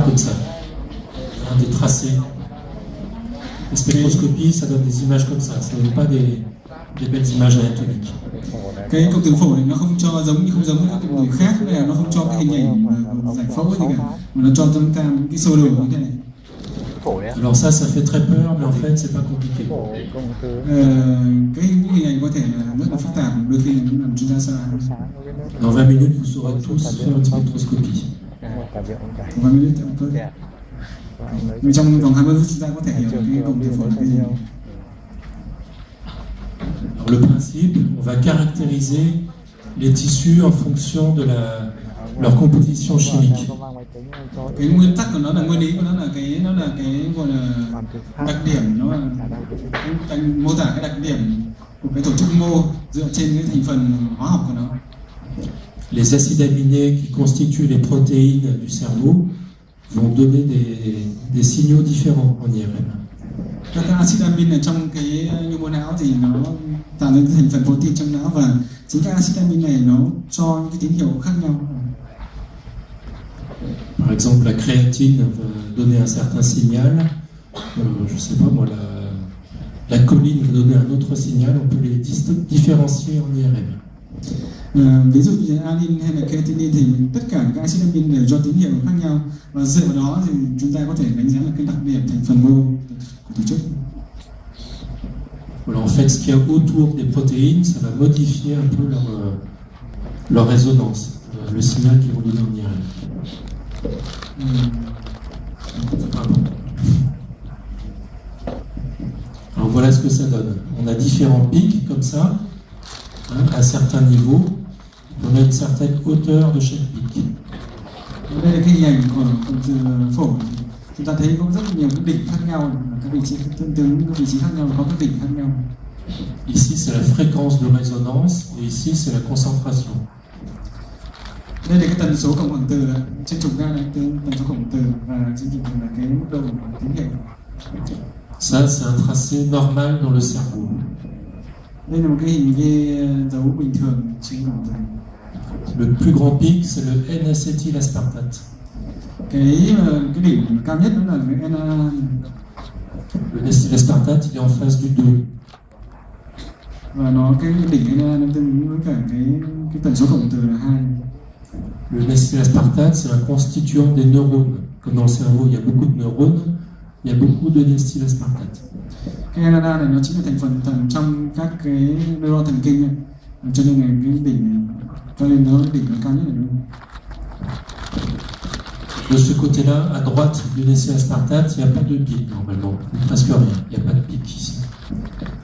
comme ça, des tracés. Les spectroscopies, ça donne des images comme ça ne donne pas des belles images anatomiques. Cái cộng tử phổi này nó không cho giống như các cộng tử khác, là nó không cho cái hình ảnh giải phẫu gì cả, mà nó cho chúng ta cái sơ đồ như thế này. Alors ça fait très peur, mais en fait c'est pas compliqué. Cái hình ảnh có thể là rất là phức tạp, đôi khi là cũng làm chúng ta sợ. Dans 20 minutes, vous saurez tous faire une spectroscopie. 20 minutes, trong vòng 20 phút chúng ta có thể hiểu cái cộng tử phổi là cái gì. Alors, le principe, on va caractériser les tissus en fonction de leur composition chimique. Cái nguyên tắc của nó là nguyên lý của nó là cái gọi là đặc điểm, nó là mô tả cái đặc điểm của cái tổ chức mô dựa trên cái thành phần hóa học của nó. Les acides aminés qui constituent les protéines du cerveau vont donner des signaux différents en IRM. Các acid amin ở trong cái nhu mô não thì nó tạo nên thành phần protein trong não, và chính các acid amin này nó cho những cái tín hiệu khác nhau. Par exemple, la créatine va donner un certain signal. Je sais pas moi, la choline va donner un autre signal. On peut les différencier en IRM. Ví dụ như anin hay là creatinine thì tất cả các acid amin đều cho tín hiệu khác nhau, và dựa vào đó thì chúng ta có thể đánh giá là cái đặc điểm thành phần mô của tổ chức. Voilà, en fait, ce qu'il y a autour des protéines, ça va modifier un peu leur résonance, le signal qu'ils vont donner en IRM. Alors voilà ce que ça donne. On a différents pics comme ça, à certains niveaux. On a une certaine hauteur de chaque pic. Đây là cái hình ảnh của cộng tử phổi. Chúng ta thấy có rất nhiều các đỉnh khác nhau, các vị trí tương tự, các vị trí khác nhau có các đỉnh khác nhau. Ici c'est la fréquence de résonance et ici c'est la concentration. Đây là cái tần số cộng hưởng từ, trên trục ga là tần số cộng hưởng từ, và trên trục là cái mức độ tín hiệu. Ça c'est un tracé normal dans le cerveau. Đây là một cái hình ghi dấu bình thường trên cộng tử. Le plus grand pic c'est le N-acétylaspartate. Cái đỉnh cao nhất đó là cái NA. Le N-acétylaspartate il est en face du 2. Và nó cái đỉnh NA nó tương ứng với cả cái tần số cộng từ là 2. Le N-acétylaspartate c'est un constituant des neurones. Comme dans le cerveau il y a beaucoup de neurones, il y a beaucoup de N-acétylaspartate. Cái NA này nó chính là thành phần trong các cái neuron thần kinh, cho nên là cái đỉnh, cho nên nó đỉnh nó cao nhất là đúng. De ce côté-là, à droite du N-acétylaspartate, il n'y a pas de pic normalement, presque rien, il n'y a pas de pic ici.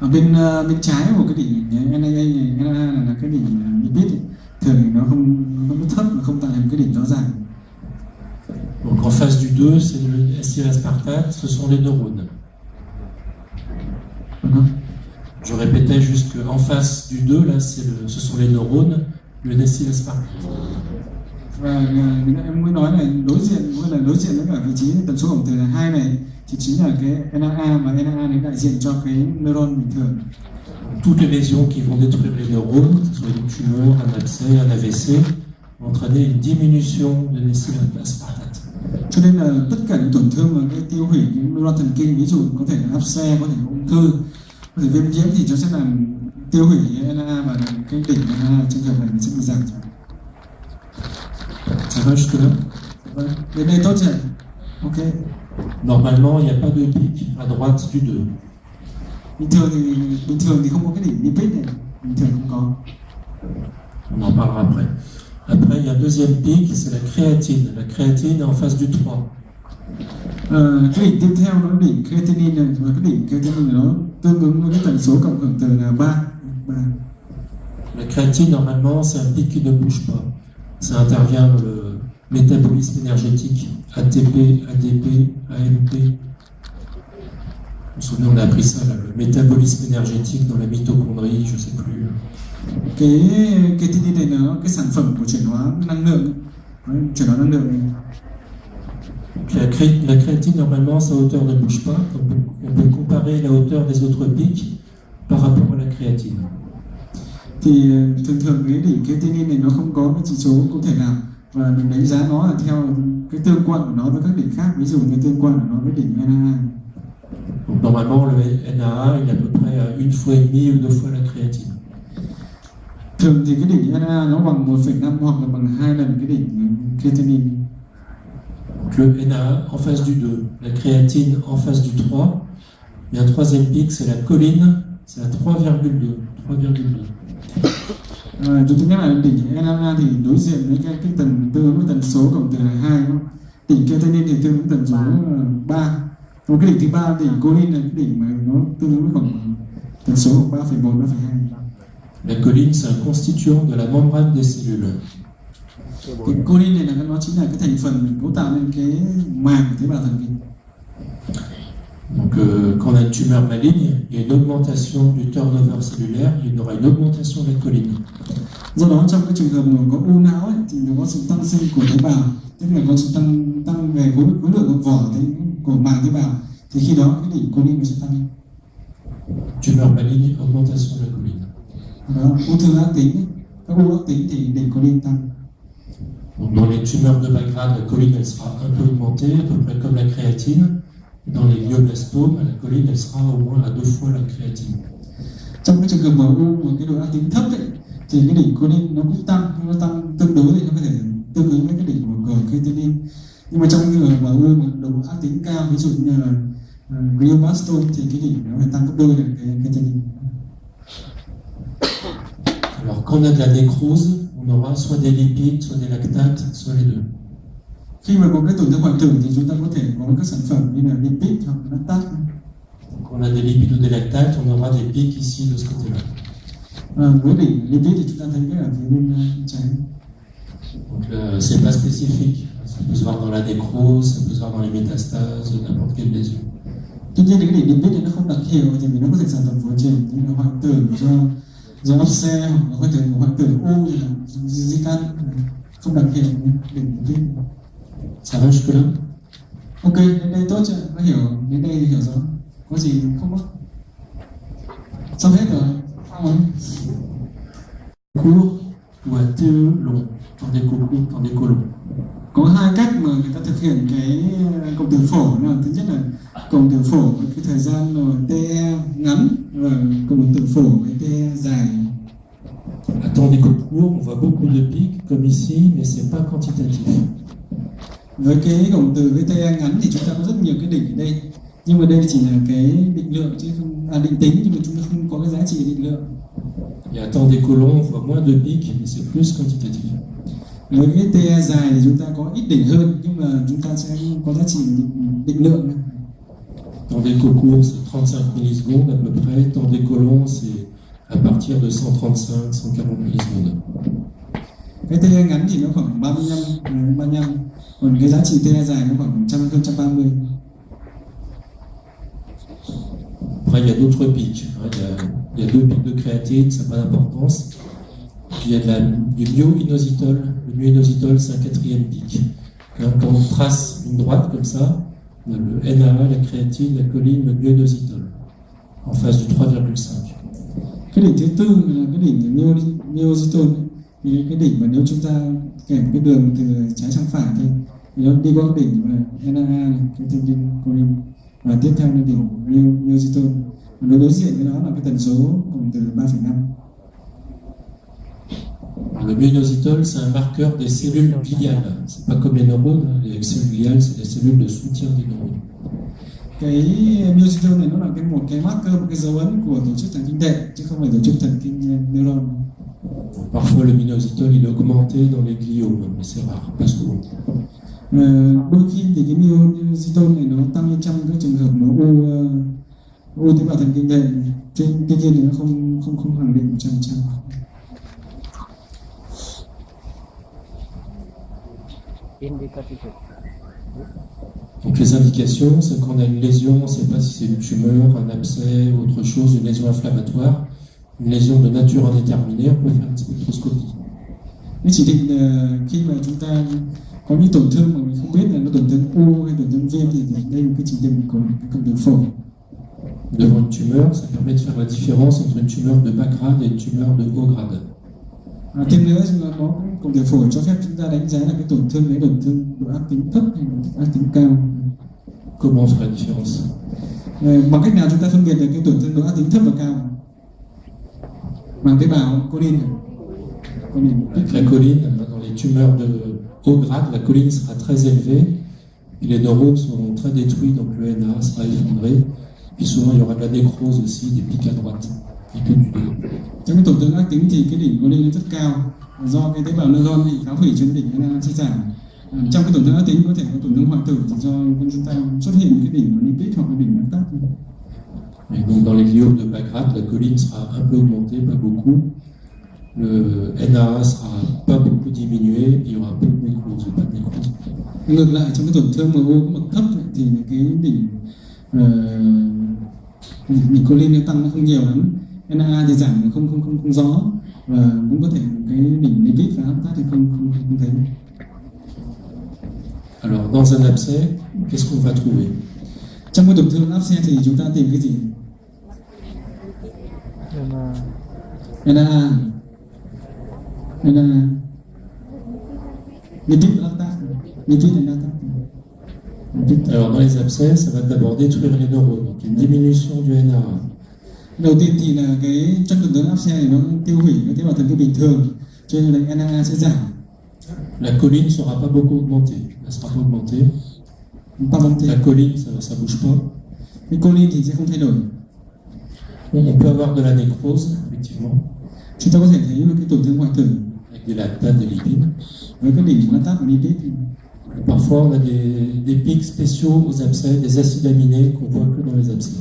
Ở bên trái của cái đỉnh NA này, NA là cái đỉnh lipid, thường thì nó không thấp và không tạo thành cái đỉnh rõ ràng. Donc en face du 2, c'est le N-acétylaspartate, ce sont les neurones. Je répétais juste qu'en face du 2, là, ce sont les neurones, le N-acétylaspartate. Và em mới nói là đối diện với cả vị trí tần số cộng từ là 2 này thì chính là cái NA, và NA này đại diện cho cái neuron bình thường. Toutes les lésions qui vont détruire les neurones, que ce soit une tumeur, un abcès, un AVC, vont entraîner une diminution de N-acétylaspartate. Cho nên là tất cả những tổn thương mà cái tiêu hủy cái neuron thần kinh, ví dụ có thể là áp xe, có thể là ung thư, có thể viêm nhiễm, thì nó sẽ làm tiêu hủy NA, và cái đỉnh NA trong trường hợp này sẽ bị giảm. Ça va jusque-là? Đến đây tốt chưa? Ok. Normalement, il n'y a pas de pic à droite du 2. Bình thường thì không có cái đỉnh lipid này, bình thường không có. On en parlera après. Après, il y a un deuxième pic, c'est la créatine. La créatine est en face du 3. Cái đỉnh tiếp theo đó là đỉnh creatinine này, và cái đỉnh creatinine nó tương ứng với cái tần số cộng hưởng từ là 3. La créatine, normalement, c'est un pic qui ne bouge pas. Ça intervient dans le métabolisme énergétique, ATP, ADP, AMP. Vous vous souvenez, on a appris ça, là, le métabolisme énergétique dans la mitochondrie, je ne sais plus. Cái creatinine này nó cái sản phẩm của chuyển hóa năng lượng, chuyển hóa năng lượng này. La créatine, normalement, sa hauteur ne bouge pas. Donc, on peut comparer la hauteur des autres pics par rapport à la créatine. Thì thường cái đỉnh creatinine này nó không có cái chỉ số cụ thể nào, và mình đánh giá nó là theo cái tương quan của nó với các đỉnh khác, ví dụ như tương quan của nó với đỉnh NAA. Donc normalement le NAA il est à peu près à 1,5 ou 2 fois la créatine. Thường thì cái đỉnh NAA nó bằng 1,5 hoặc là bằng 2 lần cái đỉnh creatinine. Donc le NAA en face du 2, la créatine en face du 3, et un troisième pic c'est la choline, c'est à 3,2. Chúng ta nhắc lại đỉnh NAA thì đối diện với cái tần tương ứng với tần số cộng từ là 2, đỉnh creatinine thì tương ứng tần số 3. Còn cái đỉnh thứ ba, đỉnh choline là cái đỉnh mà nó tương ứng với khoảng tần số khoảng 3,1, 3,2. La choline c'est un constituant de la membrane des cellules. Cái choline này là nó chính là cái thành phần cấu tạo nên cái màng của tế bào thần kinh. Donc quand on a une tumeur maligne, il y a une augmentation du turnover cellulaire, il y aura une augmentation de la choline. Do đó trong cái trường hợp mà có u não ấy, thì nó có sự tăng sinh của tế bào, tức là có sự tăng về khối lượng của vỏ của màng tế bào, thì khi đó cái đỉnh choline nó sẽ tăng lên. Tumeur maligne, augmentation de la choline. Đó, ung thư ác tính, các u ác tính thì đỉnh choline tăng. Donc dans les tumeurs de bas grade, la choline elle sera un peu augmentée, à peu près comme la créatine. Dans les glioblastomes, la choline elle sera au moins à 2 fois la créatine. Trong cái trường hợp mà u một cái độ ác tính thấp ấy, thì cái đỉnh choline nó cũng tăng, nó tăng tương đối thì nó có thể tương ứng với cái đỉnh của creatinine. Nhưng mà trong trường hợp mà u một độ ác tính cao, ví dụ như là glioblastoma thì cái đỉnh nó phải tăng gấp đôi là cái creatinine. Alors quand on a de la nécrose, on aura soit des lipides, soit des lactates, soit les deux. Khi mà có cái tổn thương hoại tử thì chúng ta có thể có các sản phẩm như là lipid hoặc lactate. Quand on a des lipides ou des lactates, on aura des pics ici de ce côté-là. Với đỉnh lipid thì chúng ta thấy cái ở phía bên trái. Donc c'est pas spécifique. Ça peut se voir dans la nécrose, ça peut se voir dans les métastases, n'importe quelle lésion. Tuy nhiên cái đỉnh lipid này nó không đặc hiệu thì nó có thể sản phẩm phổ trình như là hoại tử do áp xe hoặc là hoại tử u như là di căn, không đặc hiệu đỉnh lipid. Ça va jusque là? Ok, đến đây tốt chưa? Có hiểu, đến đây thì hiểu rõ. Có gì không mất? Xong hết rồi. Xong rồi. Court ou à TE long, tandéco court, tandéco long. Có hai cách mà người ta thực hiện cái cộng tử phổ. Thứ nhất là cộng tử phổ với cái thời gian TE ngắn và cộng tử phổ với TE dài. À tandéco court, on voit beaucoup de pics comme ici, mais c'est pas quantitatif. Với cái cộng tử với TE ngắn thì chúng ta có rất nhiều cái đỉnh ở đây, nhưng mà đây chỉ là cái định lượng chứ không định tính, nhưng mà chúng ta không có cái giá trị định lượng. Et à tandéco long, on voit moins de pics, mais c'est plus quantitatif. Với cái TE dài thì chúng ta có ít đỉnh hơn, nhưng mà chúng ta sẽ có giá trị định lượng. Tandéco court, c'est 35 millisecondes à peu près. Tandéco long, c'est à partir de 135, 140 millisecondes. Cái TE ngắn thì nó khoảng 35, còn cái giá trị TE dài nó khoảng 130. Après, il y a d'autres pics. Il y a 2 pics de créatine, ça n'a pas d'importance. Puis il y a du myo-inositol. Le myo-inositol, c'est un 4e pic. Quand on trace une droite comme ça, on a le NAA, la créatine, la choline, le myo-inositol, en face du 3,5. Cái đỉnh thứ tư là cái đỉnh myo-inositol. Thì cái đỉnh mà nếu chúng ta kèm cái đường từ trái sang phải thì nó đi qua cái đỉnh NAA, cái creatine, choline, và tiếp theo là đỉnh myo-inositol. Và đối diện với nó là cái tần số cộng từ 3,5. Le myo-inositol, c'est un marqueur des cellules gliales. C'est pas comme les neurones. Les cellules gliales, c'est des cellules de soutien des neurones. Cái myo-inositol này nó là một cái marker, một cái dấu ấn của tổ chức thần kinh đệm chứ không phải tổ chức thần kinh neuron. Parfois, le myo-inositol il est augmenté dans les gliomes, mais c'est rare, pas souvent. Đôi khi thì cái myo-inositol này nó tăng lên trong các trường hợp nó u tế bào thần kinh đệm, tuy nhiên thì nó không khẳng định 100%. Donc les indications, c'est qu'on a une lésion, on ne sait pas si c'est une tumeur, un abcès, autre chose, une lésion inflammatoire, une lésion de nature indéterminée, on peut faire une spectroscopie. Cái chỉ định là khi mà chúng ta có những tổn thương mà mình không biết là nó tổn thương u hay tổn thương viêm thì đây là cái chỉ định của cộng tử phổ. Devant une tumeur, ça permet de faire la différence entre une tumeur de bas grade et une tumeur de haut grade. Thêm nữa là nó cũng cộng tử phổi cho phép chúng ta đánh giá là cái tổn thương đấy tổn thương độ ác tính thấp hay độ ác tính cao. Comment on fait la différence? Bằng cách nào chúng ta phân biệt được cái tổn thương độ ác tính thấp và cao? Bằng tế bào choline. Avec la choline, dans les tumeurs de haut grade, la choline sera très élevée, puis les neurones sont très détruits, donc le NA sera effondré, puis souvent il y aura de la nécrose aussi, des pics à droite, et que du dos. Trong cái tổn thương ác tính thì cái đỉnh choline rất cao, do cái tế bào neuron bị phá hủy trên đỉnh NA suy giảm. Trong cái tổn thương ác tính có thể có tổn thương hoại tử do chúng ta xuất hiện cái đỉnh lipid hoặc cái đỉnh lactate. Et donc dans les gliomes de bas grade, la choline sera un peu augmentée, pas beaucoup. Le NA sera pas beaucoup diminué, et il y aura peu de nécrose ou pas de nécrose. Ngược lại trong cái tổn thương mà u có bậc thấp thì cái đỉnh choline tăng nó không nhiều lắm, NA thì giảm không rõ, và cũng có thể cái đỉnh lipid và lactate thì không thấy. Alors dans un abcès, qu'est-ce qu'on va trouver? Trong cái tổn thương áp xe thì chúng ta tìm cái gì? NA lipid lactate, lipid et lactate. Alors dans les abcès, ça va d'abord détruire les neurones, donc une diminution du NA. Đầu tiên thì là cái trong tổn thương áp xe thì nó tiêu hủy cái tế bào thần kinh bình thường, cho nên là NA sẽ giảm. La choline ne sera pas beaucoup augmentée, elle sera pas augmentée. La choline, ça bouge pas. Cái choline thì sẽ không thay đổi. On peut avoir de la nécrose, effectivement. Chúng ta có thể thấy một cái tổn thương hoại tử avec des lactates, des lipides. Với cái đỉnh lactate và lipid. Parfois, on a des pics spéciaux aux abcès, des acides aminés qu'on voit que dans les abcès.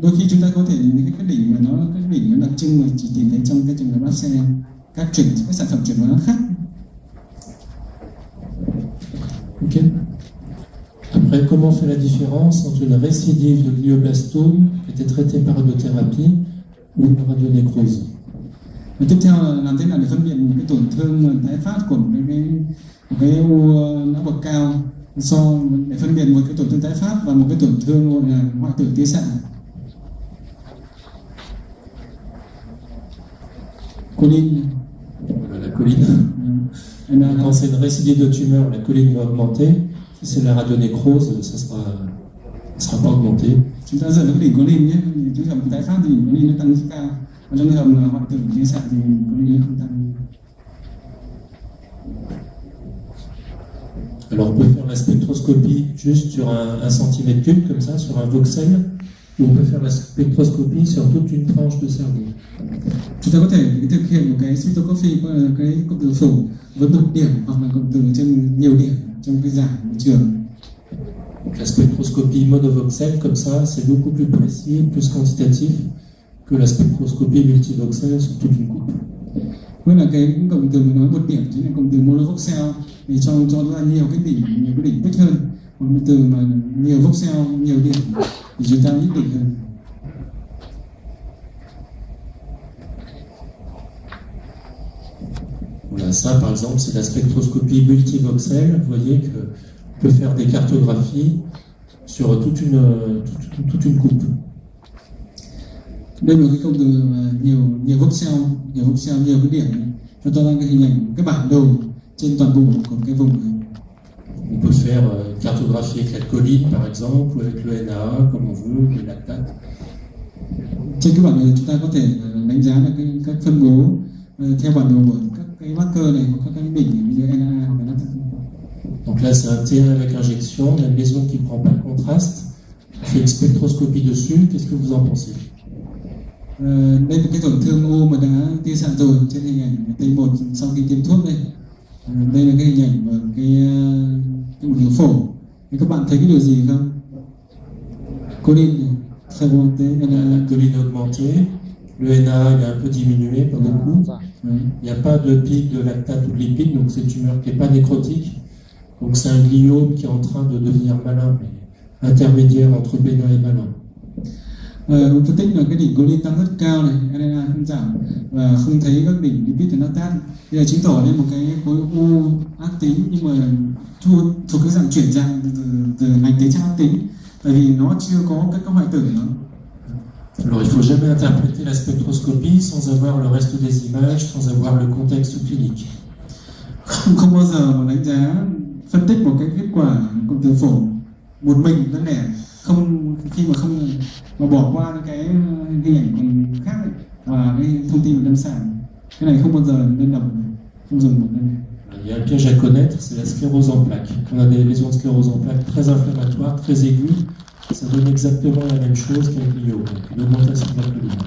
Đôi khi chúng ta có thể những cái đỉnh mà cái đỉnh nó đặc trưng mà chỉ tìm thấy trong cái trường hợp áp xe, các sản phẩm chuyển hóa khác. Ok. Après, comment on fait la différence entre une récidive de glioblastome qui était traitée par radiothérapie ou une radionécrose? Tiếp theo là làm thế nào để phân biệt một cái tổn thương tái phát của cái u não bậc cao để phân biệt một cái tổn thương tái phát và một cái tổn thương gọi là hoại tử tía xạ. Choline. Voilà, la choline. Quand c'est une récidive de tumeur, la choline va augmenter. Si c'est la radionécrose, ça sera pas augmenté. Chúng ta dựa vào cái đỉnh choline nhé. Trường hợp tái phát thì choline nó tăng rất cao. Còn trong trường hợp hoại tử tía xạ thì choline không tăng. Alors on peut faire la spectroscopie juste sur un centimètre cube, comme ça, sur un voxel, ou on peut faire la spectroscopie sur toute une tranche de cerveau. Chúng ta có thể thực hiện một cái spectroscopy, cái cộng tử phổi với một điểm hoặc là cộng tử trên nhiều điểm trong cái giải trường. La spectroscopie monovoxel, comme ça, c'est beaucoup plus précis, plus quantitatif que la spectroscopie multivoxel sur toute une coupe. Với là cái cộng tử nói một điểm chính là cộng tử monovoxel, thì cho ra nhiều cái đỉnh tích hơn. Còn từ mà nhiều voxel, nhiều điểm thì chúng ta ít đỉnh hơn. Voilà, ça par exemple c'est la spectroscopie multivoxel. Vous voyez qu'on peut faire des cartographies sur toute une coupe. Đây là cái công từ nhiều voxel, nhiều cái điểm cho ta ra cái hình ảnh, cái bản đồ trên toàn bộ của cái vùng này. On peut faire une cartographie avec la choline par exemple, ou avec le NA, comme on veut, les lactates. Trên cái bản đồ chúng ta có thể đánh giá là các phân bố theo bản đồ của các cái marker này, của các cái đỉnh như NA và lactate. Donc là c'est un TR avec injection, on a une lésion qui ne prend pas le contraste. On fait une spectroscopie dessus, qu'est-ce que vous en pensez? Đây là cái tổn thương u mà đã tia xạ rồi trên hình ảnh T1 sau khi tiêm thuốc đây. Đây là cái hình ảnh và cái một phổi. Thì các bạn thấy cái điều gì không? Choline, très augmenté, la choline augmentée, le NA il est un peu diminué, pas beaucoup. Il n'y a pas de pic de lactate ou de lipide, donc c'est une tumeur qui n'est pas nécrotique. Donc c'est un gliome qui est en train de devenir malin, mais intermédiaire entre bénin et malin. Phân tích là cái đỉnh choline tăng rất cao này, NA không giảm và không thấy các đỉnh lipid và lactate. Đây là chứng tỏ lên một cái khối u ác tính nhưng mà thuộc cái dạng chuyển dạng từ lành tới trạng ác tính, tại vì nó chưa có các hoại tử nữa. Alors il ne faut jamais interpréter la spectroscopie sans avoir le reste des images, sans avoir le contexte clinique. Không bao giờ mà đánh giá phân tích một cái kết quả cộng tử phổi một mình đơn lẻ, không khi mà không mà bỏ qua những cái hình ảnh còn khác ấy, và cái thông tin về lâm sàng, cái này không bao giờ nên đọc, không dùng một đơn lẻ. Il y a un piège à connaître, c'est la sclérose en plaques. On a des lésions de sclérose en plaques très inflammatoires, très aiguës. Ça donne exactement la même chose qu'un glio, donc une augmentation de la choline.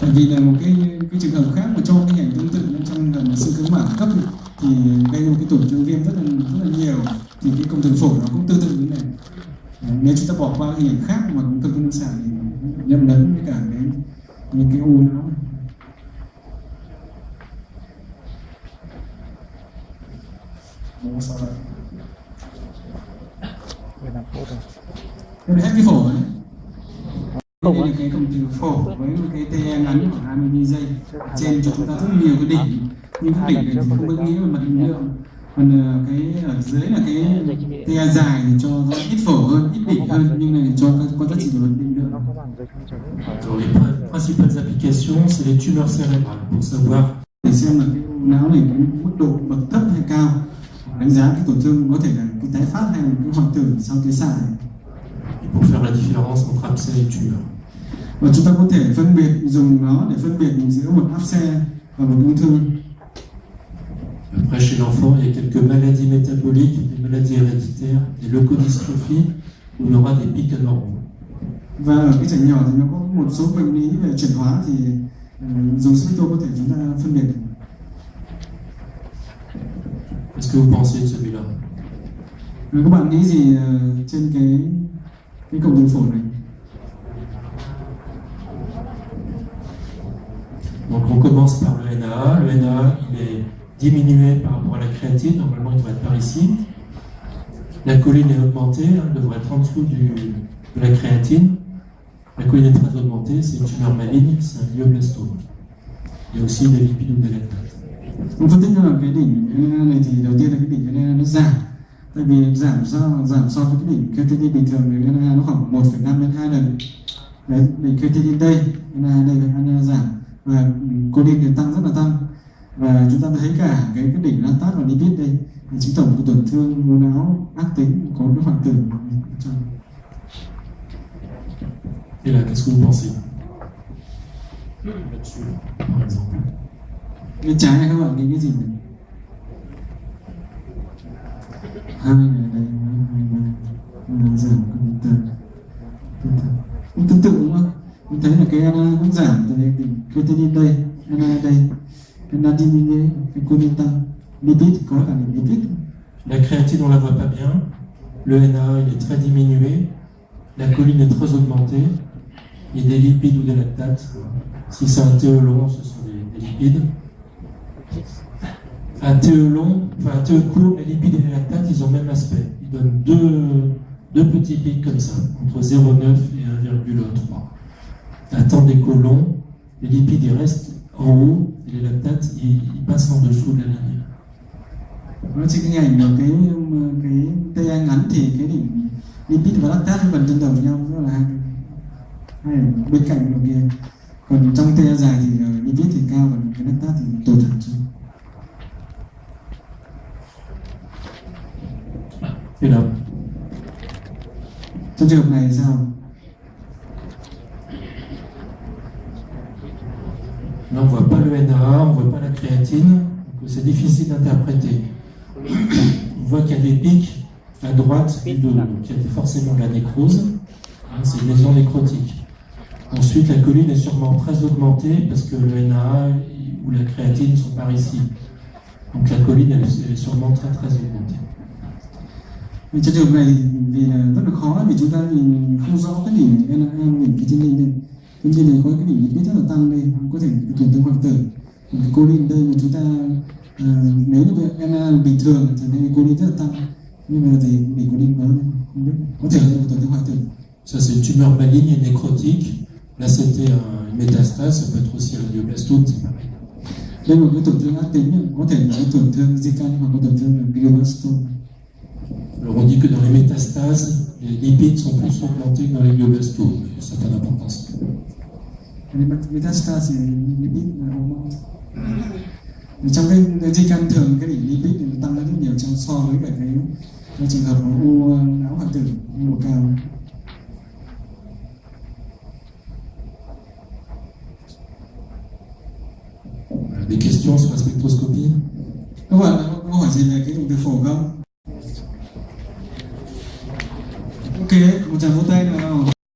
Tại vì là một cái trường hợp khác mà cho cái hình ảnh tương tự bên trong gần sưng cứng mảng cấp thì gây một cái tổn thương viêm rất là nhiều, thì cái cộng tử phổi nó cũng tương tự như này. Nếu chúng ta bỏ qua hình ảnh khác mà cũng tương tự lâm sàng thì nhầm lẫn với cả những cái u não. Cái này hết cái phổi ấy. Đây là cái cộng tử phổi với một cái TE ngắn khoảng 20 giây. Trên cho chúng ta rất nhiều cái đỉnh, nhưng các đỉnh này thì không có nghĩa về mặt định lượng. Còn cái ở dưới là cái TE dài thì cho ít phổi hơn, ít đỉnh hơn, nhưng này cho có giá trị về mặt định lượng. Alors, les principales applications, c'est les tumeurs cérébrales, pour savoir để xem là cái u não này cái mức độ bậc thấp hay cao, đánh giá cái tổn thương có thể là cái tái phát hay là cái hoại tử sau cái xạ này. et pour faire la différence entre abcès et tumeur. Và chúng ta có thể phân biệt, dùng nó để phân biệt giữa một áp xe và một ung thư. Après, chez l'enfant, il y a quelques maladies métaboliques, des maladies héréditaires, des leucodystrophies, où on aura des pics anormaux. Và ở cái trẻ nhỏ thì nó có một số bệnh lý về chuyển hóa thì dùng spectro có thể chúng ta phân biệt. Qu'est-ce que vous pensez de celui-là? Các bạn nghĩ gì trên cái cộng tử phổi này? Donc on commence par le NAA. Le NAA, il est diminué par rapport à la créatine. Normalement, il devrait être par ici. La choline est augmentée, elle devrait être en dessous de la créatine. La choline est très augmentée, c'est une tumeur maligne, c'est un glioblastome. Il y a aussi des lipides ou des lactates. Mình phân tích ra là cái đỉnh này thì đầu tiên là cái đỉnh NA nó giảm, tại vì giảm so với cái đỉnh creatinine bình thường thì NA nó khoảng 1,5 đến 2 lần. Đấy, đỉnh creatinine đây, NA đây và NA giảm, và choline thì tăng rất là tăng, và chúng ta thấy cả cái đỉnh lactat và lipid đây thì chứng tỏ một tổn thương u não ác tính có cái hoại tử trong. Et là, qu'est-ce que vous pensez? Là-dessus, par exemple. Bên trái này các bạn nghĩ cái gì này? Hai này đây, hai giảm cũng tương tự đúng không? Mình thấy là cái NA cũng giảm từ cái creatinine đây, NA đây, NA diminué, cái choline tăng, lipid có cả lipid. La créatine, on la voit pas bien. Le NAA, il est très diminué. La choline est très augmentée. Il y a des lipides ou des lactates. Si c'est un TE long, ce sont des lipides. Un TE long, enfin un TE court, les lipides et les lactates, ils ont le même aspect. Ils donnent deux petits pics comme ça, entre 0,9 et 1,3. Un temps d'écho long, les lipides ils restent en haut et les lactates ils passent en dessous de la ligne. Nó chỉ cái ảnh là cái TE ngắn thì cái đỉnh lipid và lactat gần tương đồng với nhau, đó là hai bên cạnh đầu kia. Còn trong TE dài thì lipid thì cao và cái lactat thì tụt hẳn xuống. Et là, trong trường hợp này sao? là, on ne voit pas le NAA, on ne voit pas la créatine, donc c'est difficile d'interpréter. On voit qu'il y a des pics à droite du dos, donc il y a forcément de la nécrose, hein, c'est une lésion nécrotique. Ensuite, la choline est sûrement très augmentée parce que le NAA ou la créatine sont par ici. Donc la choline elle est sûrement très augmentée. Trong trường hợp này vì là rất là khó, vì chúng ta nhìn không rõ cái đỉnh NA, đỉnh cái trên đây. Trên đây này có cái đỉnh lipid rất là tăng đây, có thể tổn thương hoại tử. Cái choline đây mà chúng ta nếu như NA bình thường thì đây choline rất là tăng, nhưng mà thì đỉnh choline không biết, có thể là tổn thương hoại tử. Ça c'est une tumeur maligne et nécrotique. Là c'était une métastase, ça peut être aussi un glioblastome, c'est pareil. Đây là một cái tổn thương ác tính, có thể là tổn thương di căn hoặc có tổn thương glioblastome. Alors on dit que dans les métastases, les lipides sont plus augmentés que dans les glioblastomes, mais ça n'a pas d'importance. cái metastasis lipid là hormone. Trong cái di căn thường cái đỉnh lipid thì nó tăng lên rất nhiều trong so với cả cái trường hợp của u não hoại tử, u bổ cao. Des questions sur la spectroscopie? Các bạn có câu hỏi gì về cái dụng từ phổ không? Ok, một tràng vỗ tay nào.